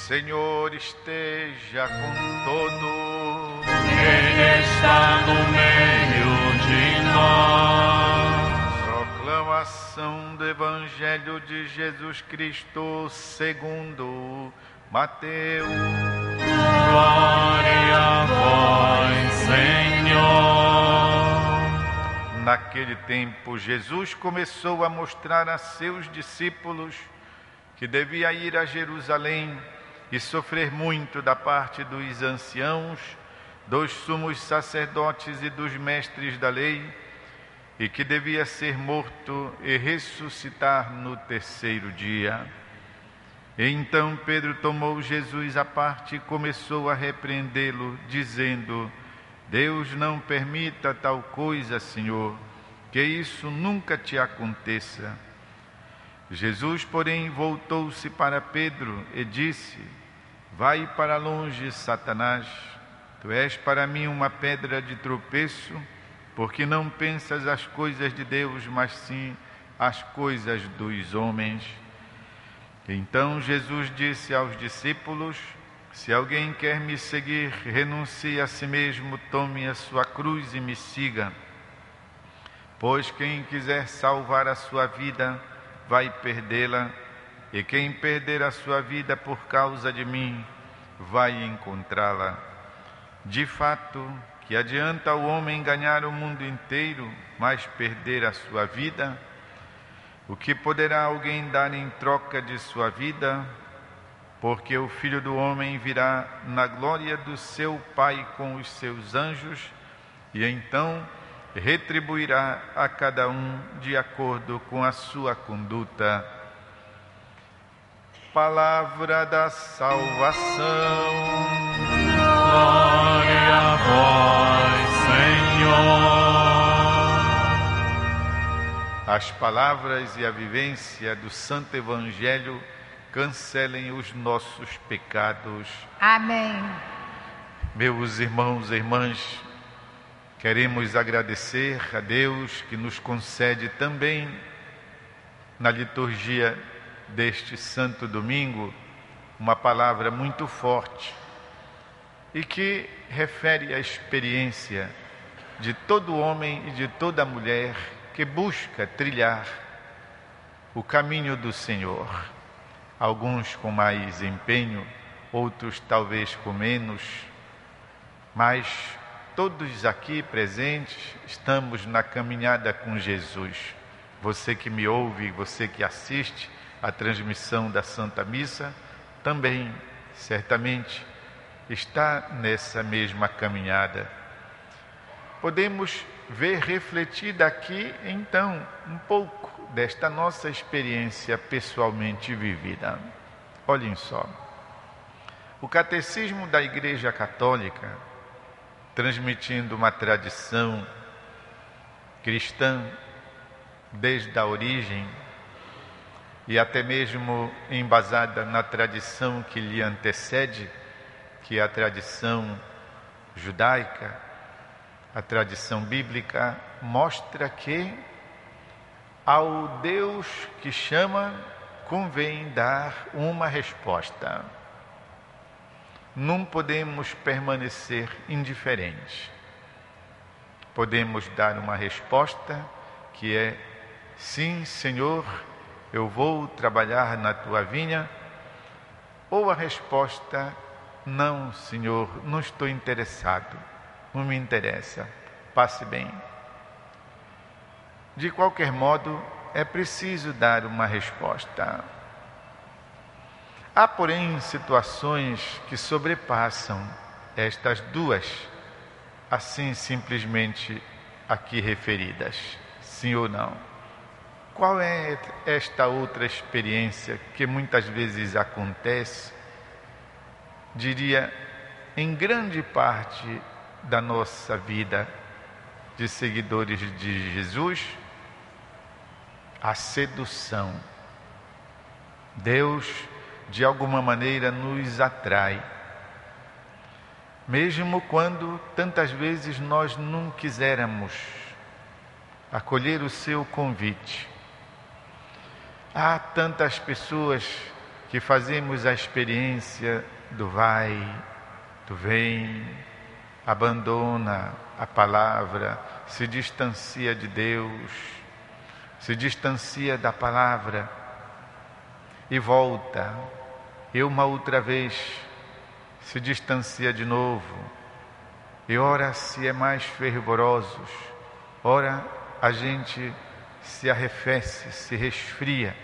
Senhor esteja com todos. Ele está no meio de nós. Proclamação do Evangelho de Jesus Cristo segundo Mateus. Glória a vós, Senhor. Naquele tempo, Jesus começou a mostrar a seus discípulos que devia ir a Jerusalém e sofrer muito da parte dos anciãos, dos sumos sacerdotes e dos mestres da lei, e que devia ser morto e ressuscitar no terceiro dia. E então Pedro tomou Jesus à parte e começou a repreendê-lo, dizendo: Deus não permita tal coisa, Senhor, que isso nunca te aconteça. Jesus, porém, voltou-se para Pedro e disse: Vai para longe, Satanás, tu és para mim uma pedra de tropeço, porque não pensas as coisas de Deus, mas sim as coisas dos homens. Então Jesus disse aos discípulos: Se alguém quer me seguir, renuncie a si mesmo, tome a sua cruz e me siga. Pois quem quiser salvar a sua vida, vai perdê-la, e quem perder a sua vida por causa de mim, vai encontrá-la. De fato, que adianta o homem ganhar o mundo inteiro, mas perder a sua vida? O que poderá alguém dar em troca de sua vida? Porque o Filho do Homem virá na glória do seu Pai com os seus anjos, e então retribuirá a cada um de acordo com a sua conduta. Palavra da salvação. Glória a vós, Senhor. As palavras e a vivência do Santo Evangelho cancelem os nossos pecados. Amém. Meus irmãos e irmãs, queremos agradecer a Deus que nos concede também, na liturgia deste Santo Domingo, uma palavra muito forte e que refere à experiência de todo homem e de toda mulher que busca trilhar o caminho do Senhor. Alguns com mais empenho, outros talvez com menos, mas todos aqui presentes estamos na caminhada com Jesus. Você que me ouve, você que assiste a transmissão da Santa Missa, também, certamente, está nessa mesma caminhada. Podemos ver refletida aqui, então, um pouco desta nossa experiência pessoalmente vivida. Olhem só. O Catecismo da Igreja Católica, transmitindo uma tradição cristã desde a origem e até mesmo embasada na tradição que lhe antecede, que é a tradição judaica, a tradição bíblica, mostra que ao Deus que chama convém dar uma resposta. Não podemos permanecer indiferentes. Podemos dar uma resposta que é: sim, Senhor, eu vou trabalhar na tua vinha. Ou a resposta: não, Senhor, não estou interessado, não me interessa, passe bem. De qualquer modo, é preciso dar uma resposta. Há, porém, situações que sobrepassam estas duas, assim simplesmente aqui referidas, sim ou não. Qual é esta outra experiência que muitas vezes acontece, diria, em grande parte da nossa vida de seguidores de Jesus? A sedução. Deus, de alguma maneira, nos atrai, mesmo quando tantas vezes nós não quisermos acolher o seu convite. Há tantas pessoas que fazemos a experiência do vai, do vem, abandona a palavra, se distancia de Deus, se distancia da palavra e volta, e uma outra vez se distancia de novo, e ora se é mais fervorosos, ora a gente se arrefece, se resfria,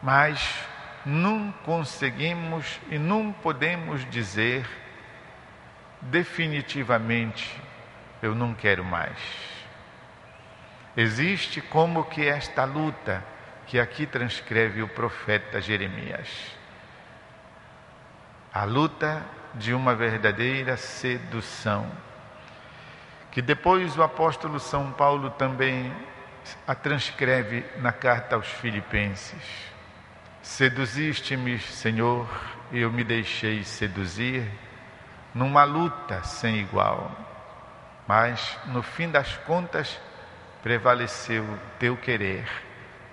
mas não conseguimos e não podemos dizer definitivamente, eu não quero mais. Existe como que esta luta que aqui transcreve o profeta Jeremias. A luta de uma verdadeira sedução, que depois o apóstolo São Paulo também a transcreve na carta aos Filipenses. Seduziste-me, Senhor, e eu me deixei seduzir, numa luta sem igual, mas no fim das contas prevaleceu teu querer,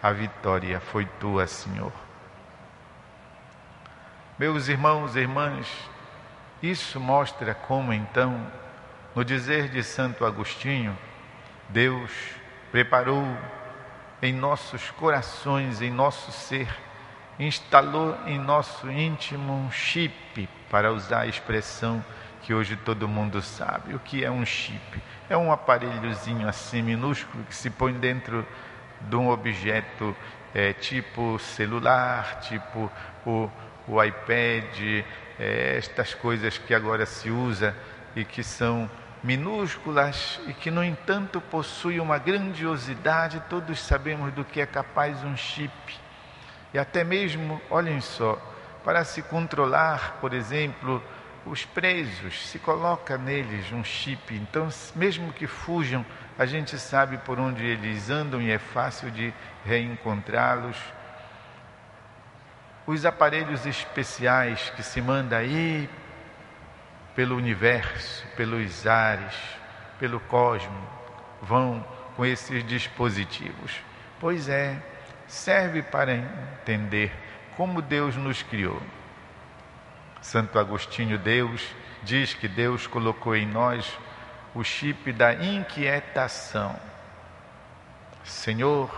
a vitória foi tua, Senhor. Meus irmãos e irmãs, isso mostra como então, no dizer de Santo Agostinho, Deus preparou em nossos corações, em nosso ser, instalou em nosso íntimo um chip, para usar a expressão que hoje todo mundo sabe. O que é um chip? É um aparelhozinho assim minúsculo que se põe dentro de um objeto tipo celular, tipo o iPad, estas coisas que agora se usa e que são minúsculas e que, no entanto, possuem uma grandiosidade. Todos sabemos do que é capaz um chip. E até mesmo, olhem só, para se controlar, por exemplo, os presos, se coloca neles um chip. Então, mesmo que fujam, a gente sabe por onde eles andam e é fácil de reencontrá-los. Os aparelhos especiais que se manda aí pelo universo, pelos ares, pelo cosmos, vão com esses dispositivos. Pois é, serve para entender como Deus nos criou. Santo Agostinho diz que Deus colocou em nós o chip da inquietação. Senhor,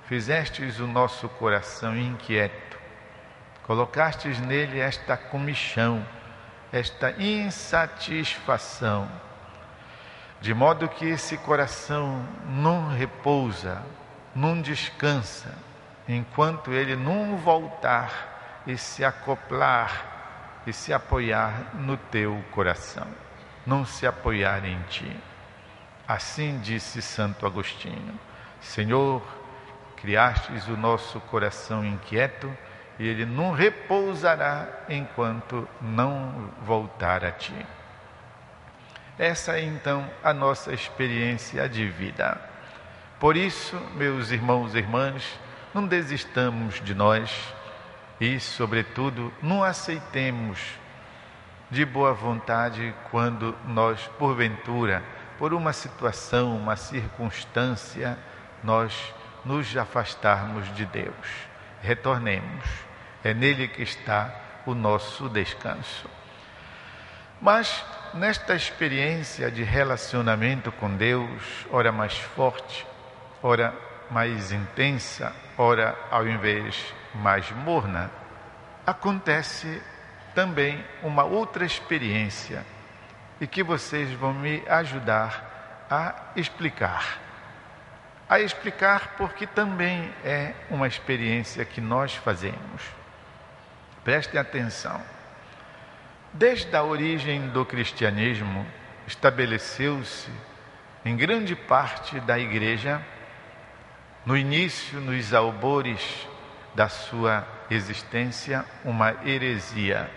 fizestes o nosso coração inquieto, colocastes nele esta comichão, esta insatisfação, de modo que esse coração não repousa, não descansa, enquanto ele não voltar e se acoplar e se apoiar no teu coração, não se apoiar em ti. Assim disse Santo Agostinho: Senhor, criastes o nosso coração inquieto, e ele não repousará enquanto não voltar a ti. Essa é então a nossa experiência de vida. Por isso, meus irmãos e irmãs, não desistamos de nós e, sobretudo, não aceitemos de boa vontade quando nós, porventura, por uma situação, uma circunstância, nós nos afastarmos de Deus. Retornemos, é nele que está o nosso descanso. Mas nesta experiência de relacionamento com Deus, ora mais forte, ora mais intensa, ora ao invés mais morna, acontece também uma outra experiência e que vocês vão me ajudar a explicar. A explicar porque também é uma experiência que nós fazemos. Prestem atenção. Desde a origem do cristianismo, estabeleceu-se em grande parte da igreja, no início, nos albores da sua existência, uma heresia.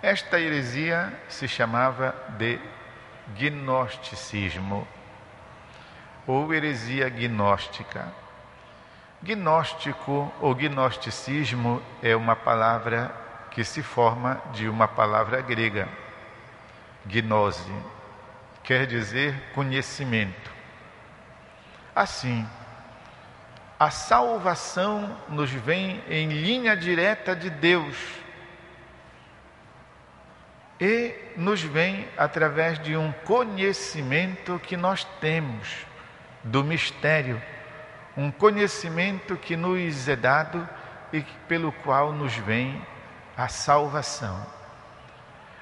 Esta heresia se chamava de gnosticismo, ou heresia gnóstica. Gnóstico ou gnosticismo é uma palavra que se forma de uma palavra grega, gnose, quer dizer conhecimento. Assim, A salvação nos vem em linha direta de Deus e nos vem através de um conhecimento que nós temos do mistério, um conhecimento que nos é dado e pelo qual nos vem a salvação.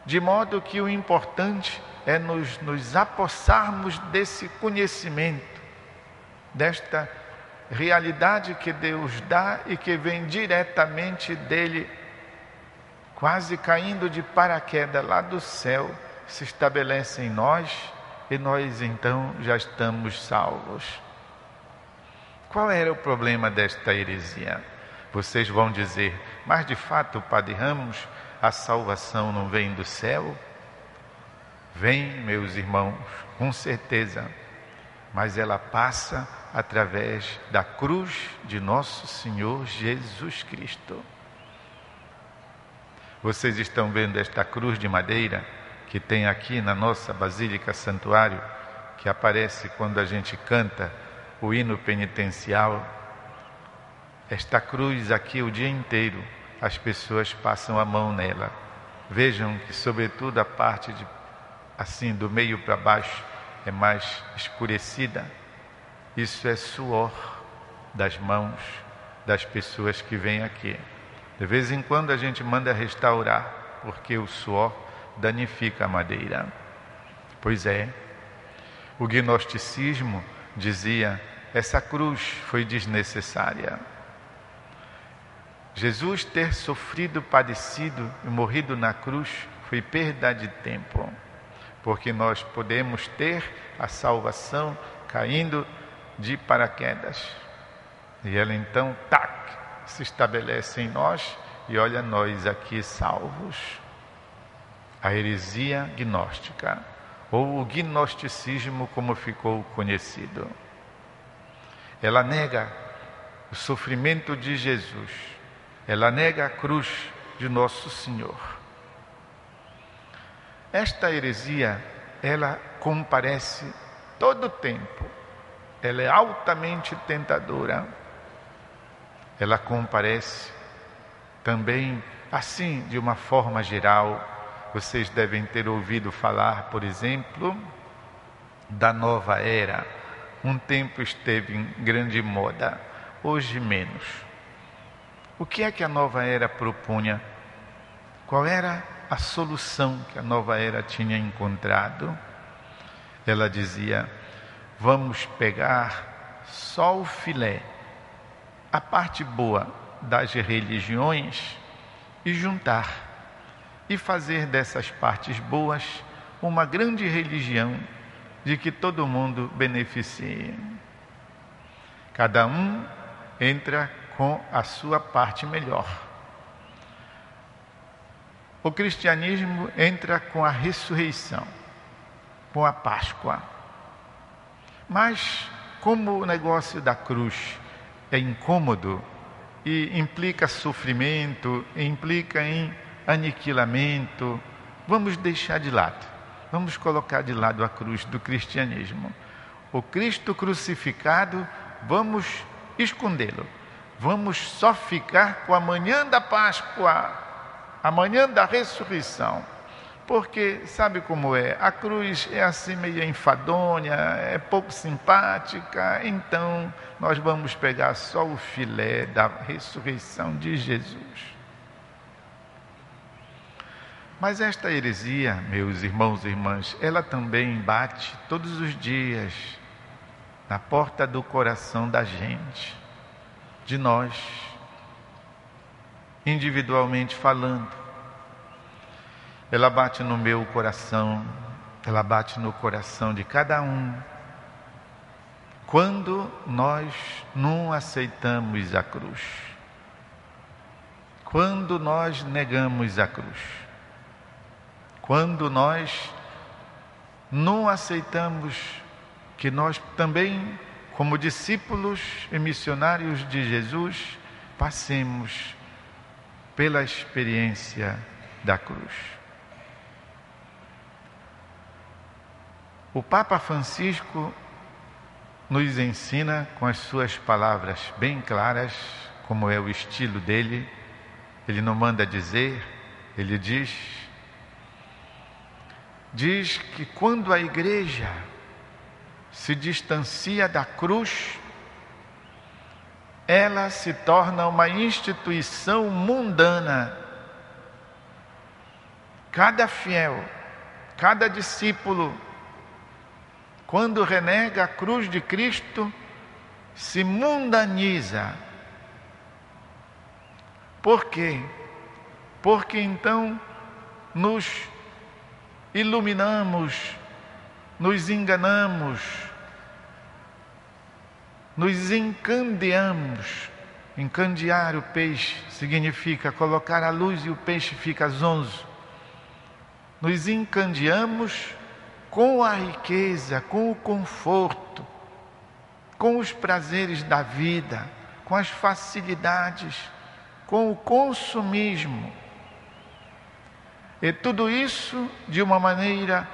De modo que o importante é nos apossarmos desse conhecimento, desta realidade que Deus dá e que vem diretamente dele, quase caindo de paraquedas lá do céu, se estabelece em nós e nós então já estamos salvos. Qual era o problema desta heresia? Vocês vão dizer, mas de fato, Padre Ramos, a salvação não vem do céu? Vem, meus irmãos, com certeza, mas ela passa através da cruz de nosso Senhor Jesus Cristo. Vocês estão vendo esta cruz de madeira que tem aqui na nossa Basílica Santuário, que aparece quando a gente canta o hino penitencial. Esta cruz aqui o dia inteiro as pessoas passam a mão nela. Vejam que sobretudo a parte assim do meio para baixo é mais escurecida. Isso é suor das mãos das pessoas que vêm aqui. De vez em quando a gente manda restaurar, porque o suor danifica a madeira. Pois é, o gnosticismo dizia, essa cruz foi desnecessária. Jesus ter sofrido, padecido e morrido na cruz foi perda de tempo, porque nós podemos ter a salvação caindo de paraquedas. E ela então, se estabelece em nós e olha nós aqui salvos. A heresia gnóstica, ou o gnosticismo como ficou conhecido. Ela nega o sofrimento de Jesus, ela nega a cruz de nosso Senhor. Esta heresia, ela comparece todo o tempo, ela é altamente tentadora. Ela comparece também, assim, de uma forma geral. Vocês devem ter ouvido falar, por exemplo, da nova era. Um tempo esteve em grande moda, hoje menos. O que é que a nova era propunha? Qual era a solução que a nova era tinha encontrado? Ela dizia, vamos pegar só o filé, a parte boa das religiões e juntar e fazer dessas partes boas uma grande religião de que todo mundo beneficie. Cada um entra com a sua parte melhor. O cristianismo entra com a ressurreição, com a Páscoa. Mas como o negócio da cruz é incômodo e implica sofrimento, implica em aniquilamento, vamos deixar de lado. Vamos colocar de lado a cruz do cristianismo. O Cristo crucificado, vamos escondê-lo. Vamos só ficar com a manhã da Páscoa, a manhã da ressurreição. Porque sabe como é? A cruz é assim meio enfadonha, é pouco simpática, então nós vamos pegar só o filé da ressurreição de Jesus. Mas esta heresia, meus irmãos e irmãs, ela também bate todos os dias na porta do coração da gente, de nós, individualmente falando. Ela bate no meu coração, ela bate no coração de cada um. Quando nós não aceitamos a cruz, quando nós negamos a cruz, quando nós não aceitamos que nós também, como discípulos e missionários de Jesus, passemos pela experiência da cruz. O Papa Francisco nos ensina com as suas palavras bem claras, como é o estilo dele. Ele não manda dizer, ele diz que quando a igreja se distancia da cruz, ela se torna uma instituição mundana. Cada fiel, cada discípulo, quando renega a cruz de Cristo, se mundaniza. Por quê? Porque então nos iluminamos, nos enganamos, nos encandeamos. Encandear o peixe significa colocar a luz e o peixe fica zonzo. Nos encandeamos com a riqueza, com o conforto, com os prazeres da vida, com as facilidades, com o consumismo. E tudo isso de uma maneira,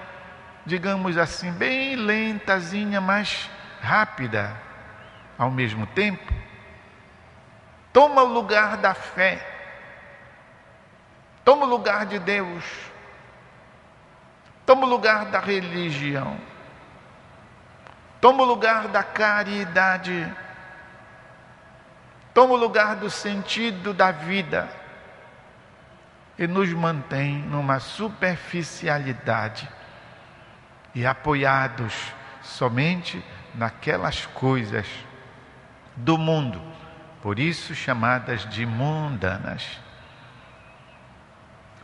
digamos assim, bem lentazinha, mas rápida, ao mesmo tempo, toma o lugar da fé, toma o lugar de Deus, toma o lugar da religião, toma o lugar da caridade, toma o lugar do sentido da vida e nos mantém numa superficialidade e apoiados somente naquelas coisas do mundo, por isso chamadas de mundanas.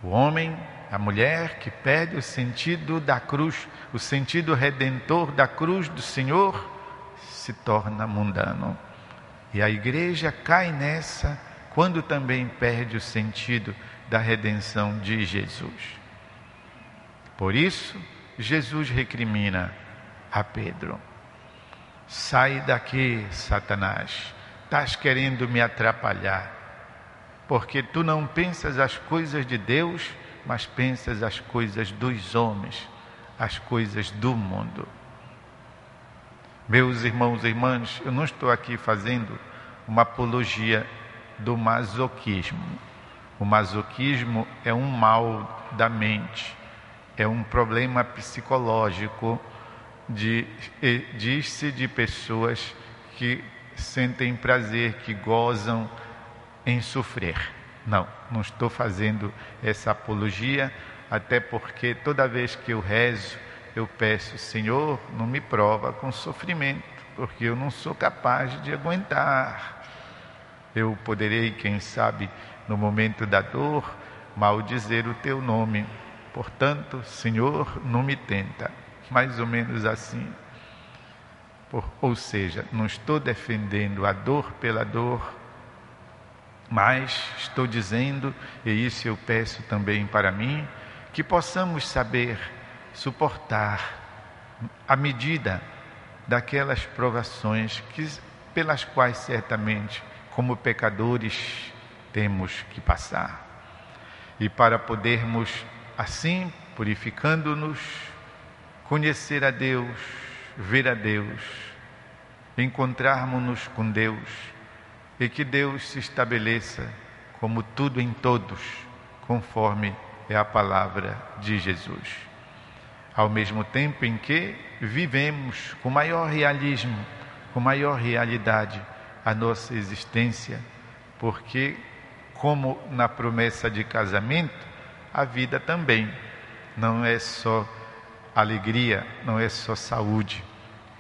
O homem, a mulher que perde o sentido da cruz, o sentido redentor da cruz do Senhor, se torna mundano. E a igreja cai nessa quando também perde o sentido da redenção de Jesus. Por isso, Jesus recrimina a Pedro: sai daqui, Satanás, estás querendo me atrapalhar, porque tu não pensas as coisas de Deus, mas pensas as coisas dos homens, as coisas do mundo. Meus irmãos e irmãs, eu não estou aqui fazendo uma apologia do masoquismo. O masoquismo é um mal da mente, é um problema psicológico, diz-se de pessoas que sentem prazer, que gozam em sofrer. Não estou fazendo essa apologia, até porque toda vez que eu rezo, eu peço: Senhor, não me prova com sofrimento, porque eu não sou capaz de aguentar. Eu poderei, quem sabe, no momento da dor, maldizer o teu nome. Portanto, Senhor, não me tenta. Mais ou menos assim. Ou seja, não estou defendendo a dor pela dor, mas estou dizendo, e isso eu peço também para mim, que possamos saber suportar a medida daquelas provações pelas quais certamente, como pecadores, temos que passar. E para podermos, assim, purificando-nos, conhecer a Deus, ver a Deus, encontrarmos-nos com Deus, e que Deus se estabeleça como tudo em todos, conforme é a palavra de Jesus. Ao mesmo tempo em que vivemos com maior realismo, com maior realidade a nossa existência, porque, como na promessa de casamento, a vida também não é só alegria, não é só saúde,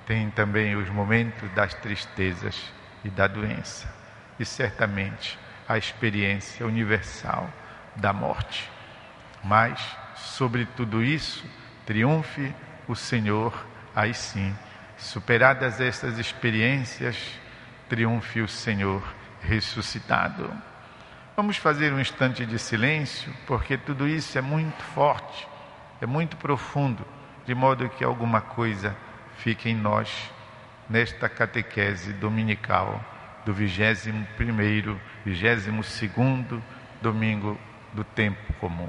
tem também os momentos das tristezas e da doença, e certamente a experiência universal da morte. Mas, sobre tudo isso, triunfe o Senhor, aí sim, superadas estas experiências, triunfe o Senhor ressuscitado. Vamos fazer um instante de silêncio, porque tudo isso é muito forte, é muito profundo, de modo que alguma coisa fique em nós nesta catequese dominical do 21º, 22º domingo do tempo comum.